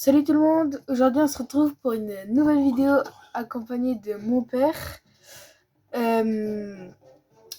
Salut tout le monde, aujourd'hui on se retrouve pour une nouvelle vidéo accompagnée de mon père.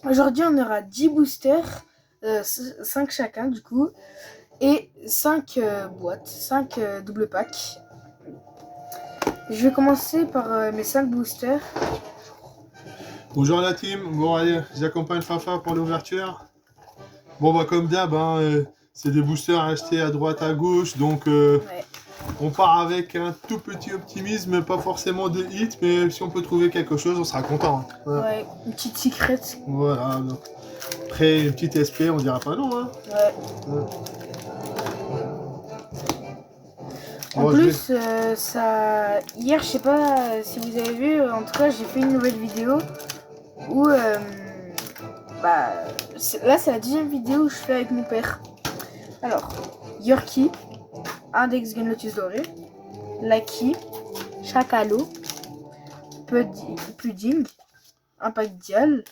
Aujourd'hui on aura 10 boosters, 5 chacun du coup, et 5 boîtes, 5 double packs. Je vais commencer par mes 5 boosters. Bonjour la team, bon allez, j'accompagne Fafa pour l'ouverture. Bon bah comme d'hab, c'est des boosters achetés à droite à gauche, donc Ouais. on part avec un tout petit optimisme, pas forcément de hit, mais si on peut trouver quelque chose, on sera content. Ouais, une petite secret. Voilà, donc. Après une petite SP, on dira pas non. Ouais. En Bon, plus, hier, je sais pas si vous avez vu, en tout cas, j'ai fait une nouvelle vidéo où, là, c'est la deuxième vidéo que je fais avec mon père. Alors, Yorkie, Index Gun Lotus Doré, Lucky, Chacalo, Pudding, Impact Dial,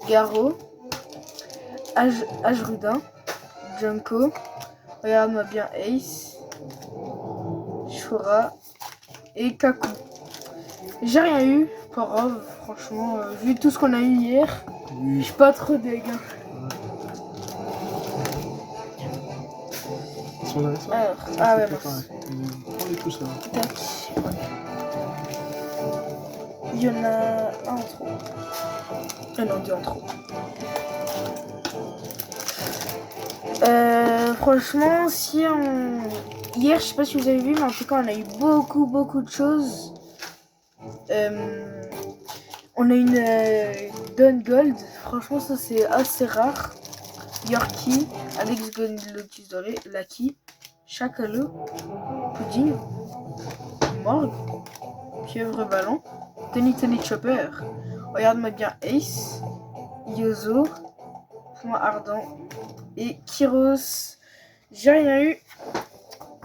Garo, Ajrudin, Junko, regarde-moi bien Ace, Shura et Kaku. J'ai rien eu, pas grave, franchement, vu tout ce qu'on a eu hier, je suis pas trop deg. Alors, ah ouais, mince. On est tous là. Tac. Il y en a un en trop. Non, deux en trop. Franchement, si on... Hier, je sais pas si vous avez vu, mais en tout cas, on a eu beaucoup de choses. On a une Dawn Gold. Franchement, ça, c'est assez rare. Yorkie, Alex Gun Lotus Doré, Lucky, Chacalo, Pudding, Morgue, Pieuvre Ballon, Tony Chopper, regarde-moi bien Ace, Yozo, Point Ardent et Kyros. J'ai rien eu.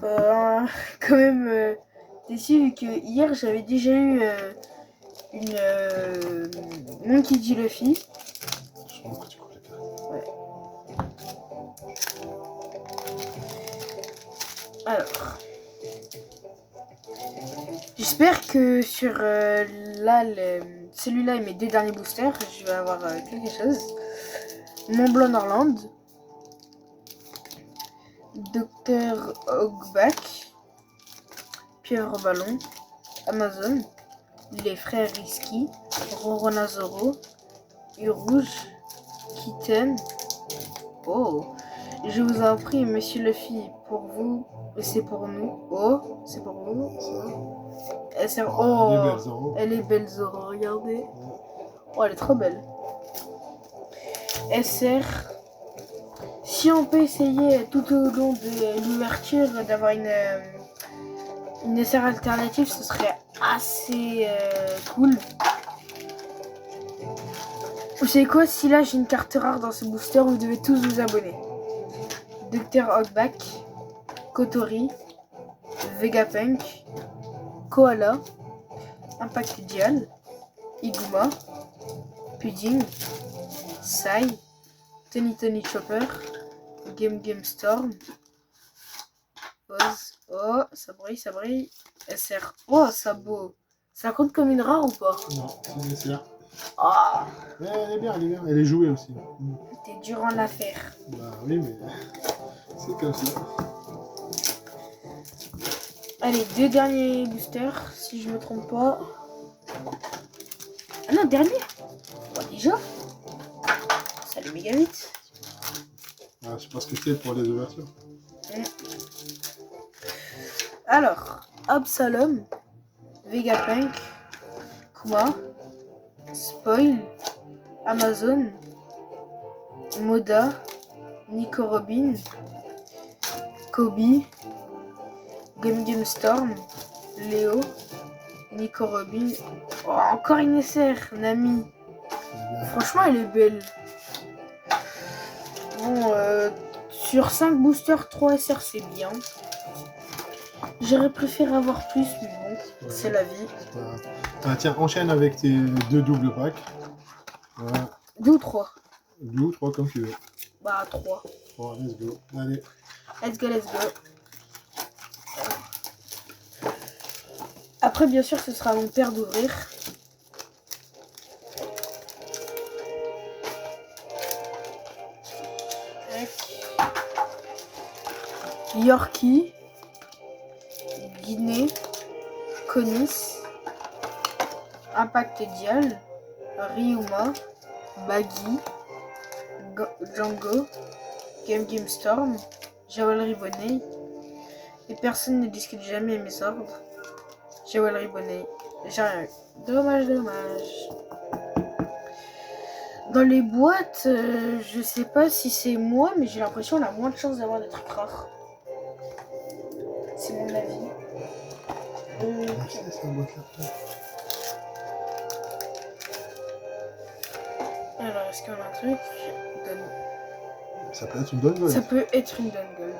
Quand même déçu vu que hier j'avais déjà eu une Monkey D. Luffy. Ouais. Alors, j'espère que sur celui-là et mes deux derniers boosters, je vais avoir quelque chose. Mont Blanc Norland, Dr Hogback, Pieuvre Ballon, Amazon, les frères Risky, Rorona Zoro, Rouge, Kitten. Oh, je vous en prie, monsieur Luffy, pour vous, c'est pour nous. Oh, c'est pour vous. Oh, elle est belle Zoro, regardez. Oh, elle est trop belle. SR. Si on peut essayer tout au long de l'ouverture d'avoir une SR alternative, ce serait assez cool. Vous savez quoi, si là j'ai une carte rare dans ce booster, vous devez tous vous abonner. Dr Hogback, Kotori, Vegapunk, Koala, Impact Dial, Iguma, Pudding, Sai, Tony Chopper, Game Storm, Oz. Oh, ça brille. SR. Oh, ça beau. Ça compte comme une rare ou pas? Non, c'est une SR. Ah, Elle est bien. Elle est jouée aussi. t'es dur en affaire. Bah oui, mais c'est comme ça. Allez, deux derniers boosters, si je me trompe pas. Ah non, dernier. Oh, déjà. Ça allait méga vite. Ah, je sais pas ce que c'est pour les ouvertures. Alors, Absalom, Vegapunk, Kuma, Spoil, Amazon, Moda, Nico Robin, Kobe, Game Storm, Léo, Nico Robin. Oh, encore une SR, Nami. Franchement, elle est belle. Bon, sur 5 boosters, 3 SR, c'est bien. J'aurais préféré avoir plus, mais bon, c'est la vie. Tiens, enchaîne avec tes deux doubles packs. Voilà. 2 ou 3? 2 ou 3 comme tu veux. Bah, 3. 3, let's go. Allez. Let's go. Après, bien sûr, ce sera à mon père d'ouvrir. Yorkie, Guinée, Conis, Impact Dial, Ryuma, Baggy, Django, Game Storm, Jawalry Bonnet. Et personne ne discute jamais à mes ordres. Jawalry Bonnet. J'ai rien eu. Dommage. Dans les boîtes, je sais pas si c'est moi, mais j'ai l'impression qu'on a moins de chances d'avoir des trucs rares. C'est mon avis. Alors, est-ce qu'on a un truc? Ça peut être une bonne gold. Ça peut être une donne gold.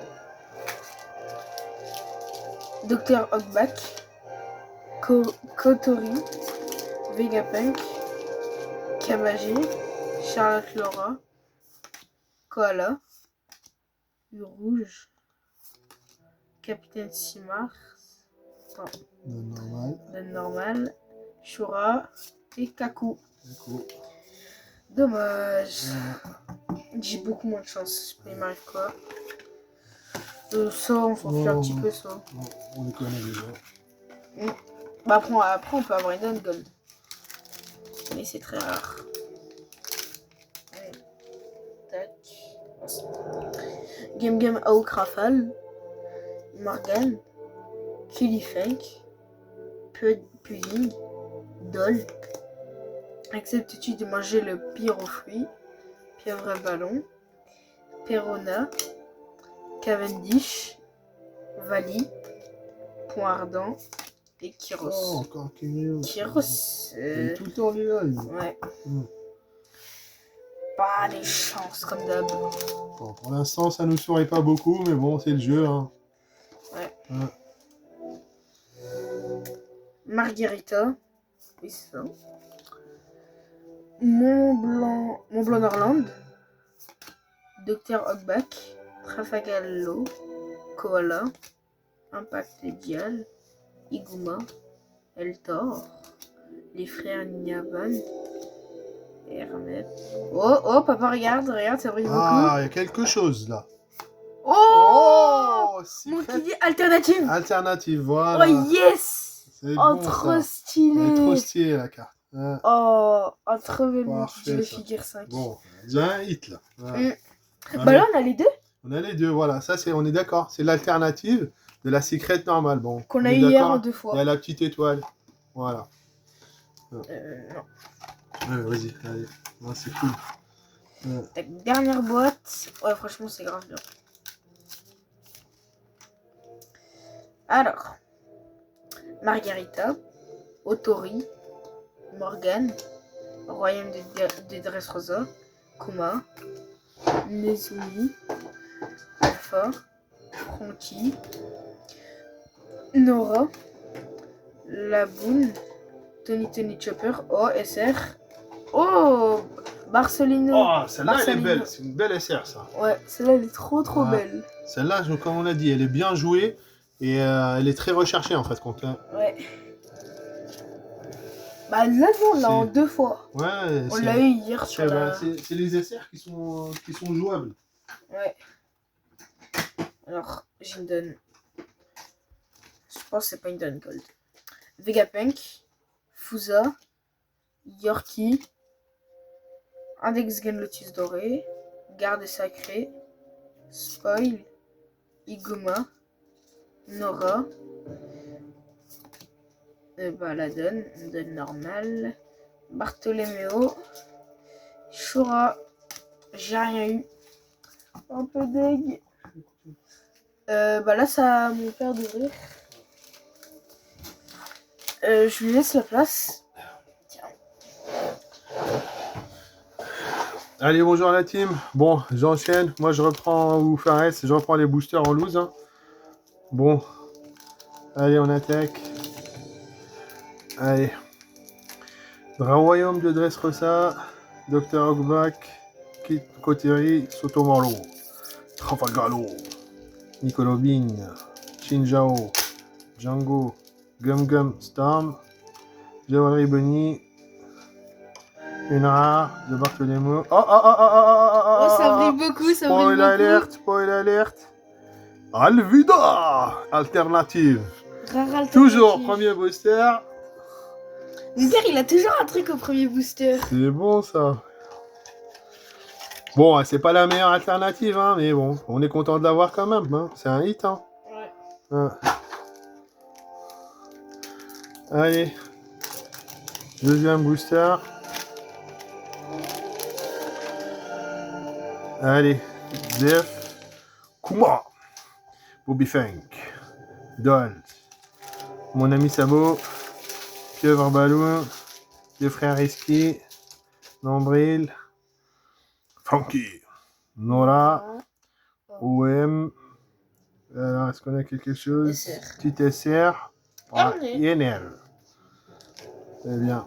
Dr. Hogback, Kotori, Vegapunk, Kamagi, Charlotte Laura, Koala, Rouge, Capitaine Simar, Donne normal, Shura et Kaku. Dommage. J'ai beaucoup moins de chance. Il m'arrive quoi? Ça, on s'en fout un petit peu, ça. On les connaît déjà. Bah après, on peut avoir une donne gold. Mais c'est très rare. Tac. Game Hawk Rafale, Morgan, Killyfunk, Pudding, Doll. Acceptes-tu de manger le pire aux fruits? Pieuvre à ballon, Perona, Cavendish, Vali, Point Ardent et Kyros. Oh, encore Kyros. Kyros. Tout le temps, là. Ouais. Pas des chances comme d'hab. Bon, pour l'instant, ça nous sourit pas beaucoup, mais bon, c'est le jeu. Hein. Ouais. Margarita. Et ça. Mont Blanc Norland. Dr. Hogback. Trafalgar, Koala. Impact Dial. Iguma. Eltor. Les frères Niavan. Hermet. Oh, papa, regarde, ça brille beaucoup. Ah, il y a quelque chose là. Oh, mon qui dit alternative. Alternative, voilà. Oh, yes. C'est oh, bon, trop ça. stylé. Elle est trop stylée la carte. Oh, trop belle Parfait, de ça. figure 5. Bon, déjà un hit là. Voilà. Bah là, on a les deux. On a les deux, voilà. Ça, on est d'accord. C'est l'alternative de la secret normale. Bon, qu'on a eu hier en 2 fois. Il y a la petite étoile. Voilà. Non. Ouais, vas-y, allez. Non, c'est cool. Dernière boîte. Ouais, franchement, c'est grave bien. Alors, Margarita, Otori, Morgan, Royaume de Dressrosa, Kuma, Nezumi, Alpha, Frankie, Nora, Laboon, Tony Chopper, SR. Oh, Barcelino. Oh, celle-là, elle est belle. C'est une belle SR, ça. Ouais, celle-là, elle est trop belle. Celle-là, comme on l'a dit, elle est bien jouée et elle est très recherchée, en fait. Ouais. Bah là, on l'a en 2 fois. Ouais. On l'a eu hier sur la... C'est les SR qui sont jouables. Ouais. Alors, j'ai une donne. Je pense que c'est pas une donne gold. Vegapunk, Fusa, Yorkie, Index Gun Lotus Doré, Garde Sacré, Spoil, Iguma, Nora, la donne normale, Bartholoméo, Shura, j'ai rien eu. Un peu deg. Là, ça a mon père d'ouvrir. Je lui laisse la place. Tiens. Allez, bonjour la team. Bon, j'enchaîne. Moi, je reprends je reprends les boosters en loose. Hein. Bon. Allez, on attaque. Allez. Royaume de Dressrosa, Dr. Hogback, Koteri, Sotomoro, Trafalgar, Nicolobin, Shinjao, Django, Gum Gum Storm, Jewelry Bunny, une rare de Bartholomew. Oh, ça brille beaucoup, ça brille beaucoup. Spoil alert. Alvida alternative. Rare alternative. Toujours premier booster. Zidane, il a toujours un truc au premier booster. C'est bon ça. Bon, c'est pas la meilleure alternative, hein, mais bon, on est content de l'avoir quand même. Hein. C'est un hit. Hein. Ouais. Allez. Deuxième booster. Allez. Def. Kuma. Bobby Funk. Doll. Mon ami Sabo. Pieuvre Balloon. Le frère Risky. Nombril. Funky. Nora. OM. Alors, est-ce qu'on a quelque chose? SR. Petite SR. INL. Eh bien.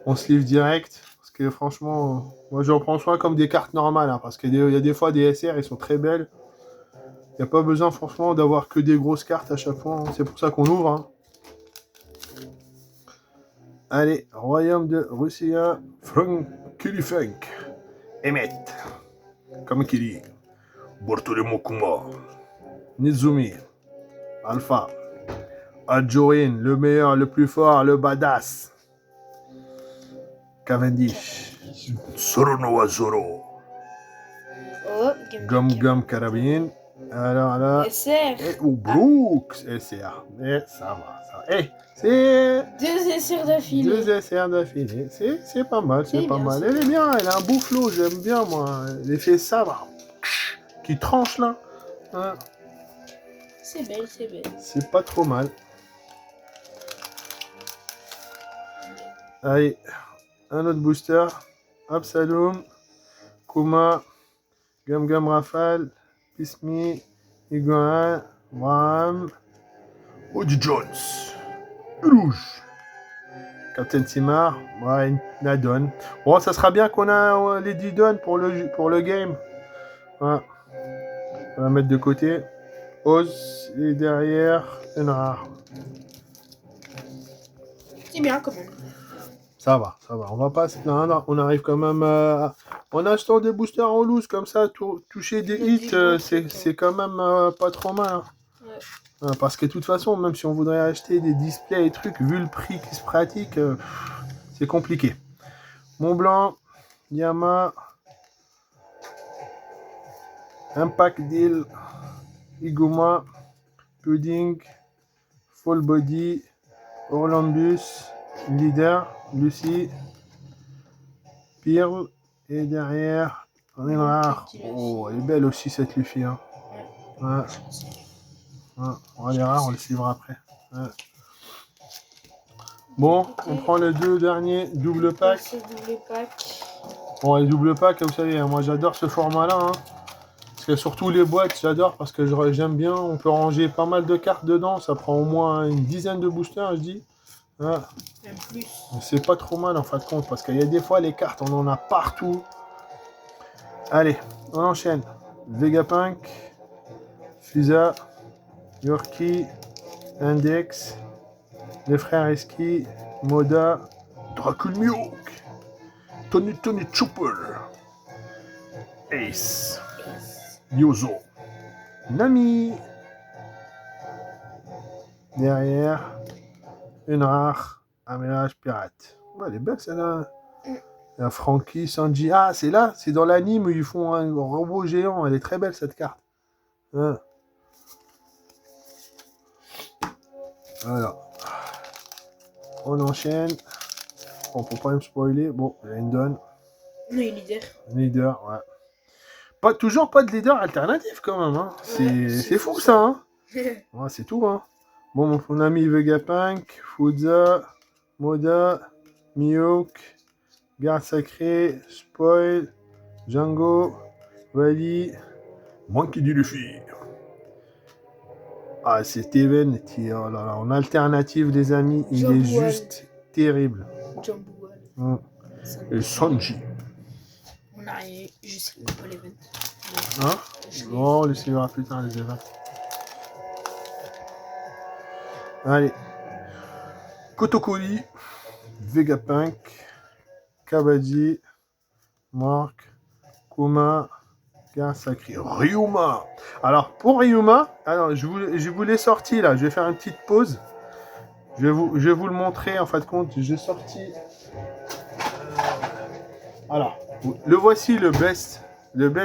On se livre direct. Parce que franchement, moi j'en prends soin comme des cartes normales. Hein, parce qu'il y a des fois des SR, ils sont très belles. Il n'y a pas besoin franchement d'avoir que des grosses cartes à chaque fois. Hein. C'est pour ça qu'on ouvre. Hein. Allez, Royaume de Russia. Kili Funk. Emmet. Comme qui dit. Bartholomew Kuma. Nizumi. Alpha. Adjorin, le meilleur, le plus fort, le badass. Cavendish. Soronoa Zoro. Oh, Gum Gum Carabine. Alors là. SR. Ou Brooks SR. Eh, ça va, ça. Eh, c'est. 2 SR d'affilée. 2 SR d'affilée. C'est pas mal, c'est pas bien, mal. c'est Elle est bien, elle a un beau flow, j'aime bien moi. L'effet sabre. Qui tranche là. Hein. C'est belle, c'est belle. C'est pas trop mal. Allez, un autre booster. Absalom, Kuma, Gum Gum Rafale, Pismi, Iguan, Braham, Odie Jones, Rouge, Captain Timar, Brian Nadon. Bon, ça sera bien qu'on a les 10 dons pour le game. Voilà. On va mettre de côté. Oz et derrière, une rare. C'est bien quand même. Ça va, ça va. On va pas se plaindre. On arrive quand même en achetant des boosters en loose comme ça, toucher des hits, c'est quand même pas trop mal. Hein. Ouais. Parce que de toute façon, même si on voudrait acheter des displays et trucs, vu le prix qui se pratique, c'est compliqué. Montblanc, Yama, Impact Deal, Iguma, Pudding, Full Body, Orlambus, Leader, Lucie, Pearl, et derrière, on est rare. Oh, elle est belle aussi cette Luffy. Hein. Ouais. Ouais. On va les rares, on le suivra après. Ouais. Bon, on prend les 2 derniers double pack. Bon, les double pack, vous savez, moi j'adore ce format-là. Hein. Parce que surtout les boîtes, j'adore parce que j'aime bien. On peut ranger pas mal de cartes dedans. Ça prend au moins une dizaine de boosters, je dis. Ouais. Même plus. C'est pas trop mal en fin de compte parce qu'il y a des fois les cartes, on en a partout. Allez, on enchaîne. Vegapunk, Fusa, Yorkie, Index, les frères Eski, Moda, Draculmioc, Tony Chopper, Ace, Yozo, Nami. Derrière, une rare, un mélange pirate. Ouais, elle est belle celle-là. Il y a Frankie, Sanji. Ah, c'est là, c'est dans l'anime où ils font un robot géant. Elle est très belle cette carte. Ouais. Alors, on enchaîne. Bon, faut pas me spoiler. Bon, il y a une donne. Oui, leader. Leader, ouais. Toujours pas de leader alternatif quand même. Hein. C'est fou ça. Hein. Ouais, c'est tout. Hein. Bon, mon ami Vegapunk, Fuza, Moda, Mihawk, Garde Sacré, Spoil, Django, Wally, Monkey D. Luffy. Ah, c'est Steven qui oh là là, en alternative, les amis, il est juste terrible. Jumbo. Et Sanji. On a juste pas l'event. Hein? Bon, on les suivra plus tard, les events. Allez, Kotokoli, Vegapunk, Kabaddi, Mark, Kuma, Sacré, Ryuma. Alors pour Ryuma, alors je vous l'ai sorti là, je vais faire une petite pause. Je vais vous le montrer en fin de compte. J'ai sorti. Alors, le voici le best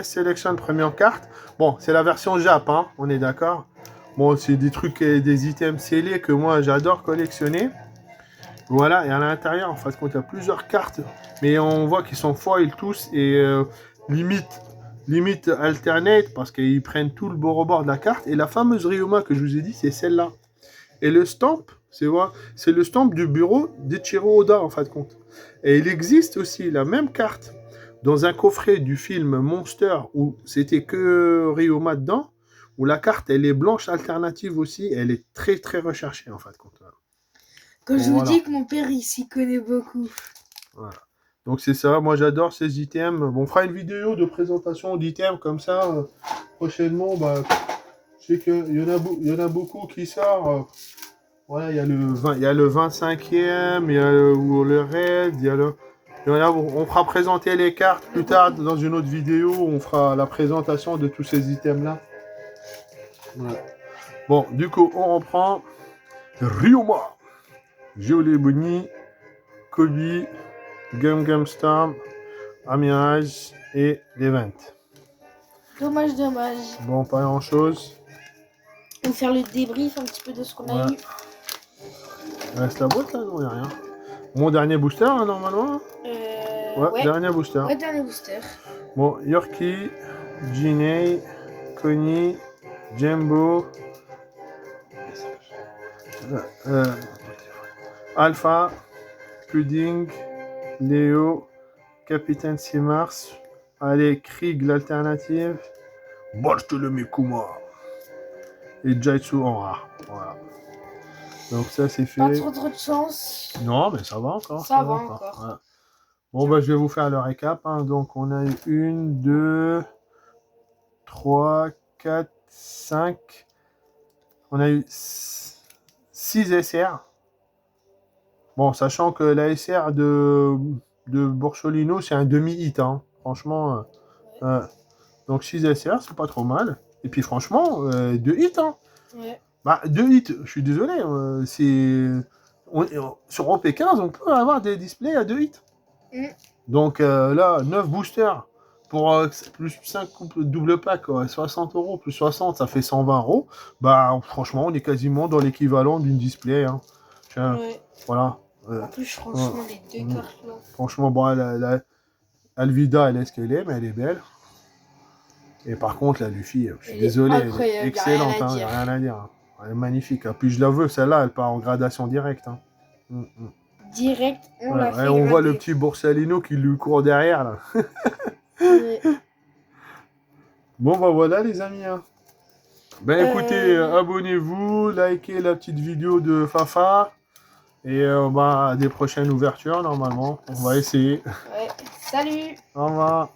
selection premium carte. Bon, c'est la version Jap, hein, on est d'accord. Bon, c'est des trucs, des items scellés que moi j'adore collectionner. Voilà, et à l'intérieur, en fin de compte, il y a plusieurs cartes, mais on voit qu'ils sont foil tous et limite alternate parce qu'ils prennent tout le bord de la carte. Et la fameuse Ryuma que je vous ai dit, c'est celle-là. Et le stamp, c'est le stamp du bureau d'Ichiro Oda, en fin de compte. Et il existe aussi la même carte dans un coffret du film Monster où c'était que Ryuma dedans, où la carte, elle est blanche alternative aussi, elle est très très recherchée, en fin de compte. Quand bon, je vous dis que mon père, il s'y connaît beaucoup. Voilà. Donc c'est ça, moi j'adore ces items. Bon, on fera une vidéo de présentation d'items comme ça prochainement. Bah, je sais qu'il y en a beaucoup qui sortent. Voilà, il y a le 25e, il y a le raid, on fera présenter les cartes plus tard dans une autre vidéo. On fera la présentation de tous ces items-là. Voilà. Bon, du coup, on reprend. Ryuma, Geolibuni, Kobe, Gum Storm, Amirage et l'Event. Dommage. Bon, pas grand chose. On va faire le débrief un petit peu de ce qu'on a eu. Il reste la boîte là, non, il n'y a rien. Mon dernier booster, hein, normalement. Ouais, dernier booster. Ouais, dernier booster. Bon, Yorkie, Ginei, Connie, Jumbo, Alpha, Pudding, Léo, Capitaine Simars, allez, Krieg l'alternative, Bartholomew et Jaitsu en rare. Voilà. Donc ça c'est fait. Pas trop de chance. Non, mais ça va encore. Ça va encore. Voilà. Bon, bah, je vais vous faire le récap. Hein. Donc on a eu 1, 2, 3, 4, 5. On a eu 6 SR. Bon, sachant que la SR de Borcholino, c'est un demi-hit. Hein. Franchement, donc 6 SR, c'est pas trop mal. Et puis franchement, 2 hits. Hein. Ouais. Bah, 2 hits, je suis désolé. Sur OP15, on peut avoir des displays à 2 hits. Donc là, 9 boosters pour plus 5 double pack, 60 €, plus 60, ça fait 120 €. Bah, franchement, on est quasiment dans l'équivalent d'une display. Hein. Ouais. Voilà. En plus, franchement, les deux cartes là. Franchement, bon, Alvida, elle est ce qu'elle est, mais elle est belle. Et par contre, la Luffy, je suis désolé, elle est excellente, il n'y a rien à dire. Hein. Elle est magnifique. Hein. Puis je la veux, celle-là, elle part en gradation directe. Hein. Direct, on l'a fait. Et on voit le petit Borsalino qui lui court derrière, là. Bon, bah voilà, les amis. Hein. Ben écoutez, abonnez-vous, likez la petite vidéo de Fafa. Et bah, à des prochaines ouvertures, normalement. On va essayer. Ouais, salut. Au revoir.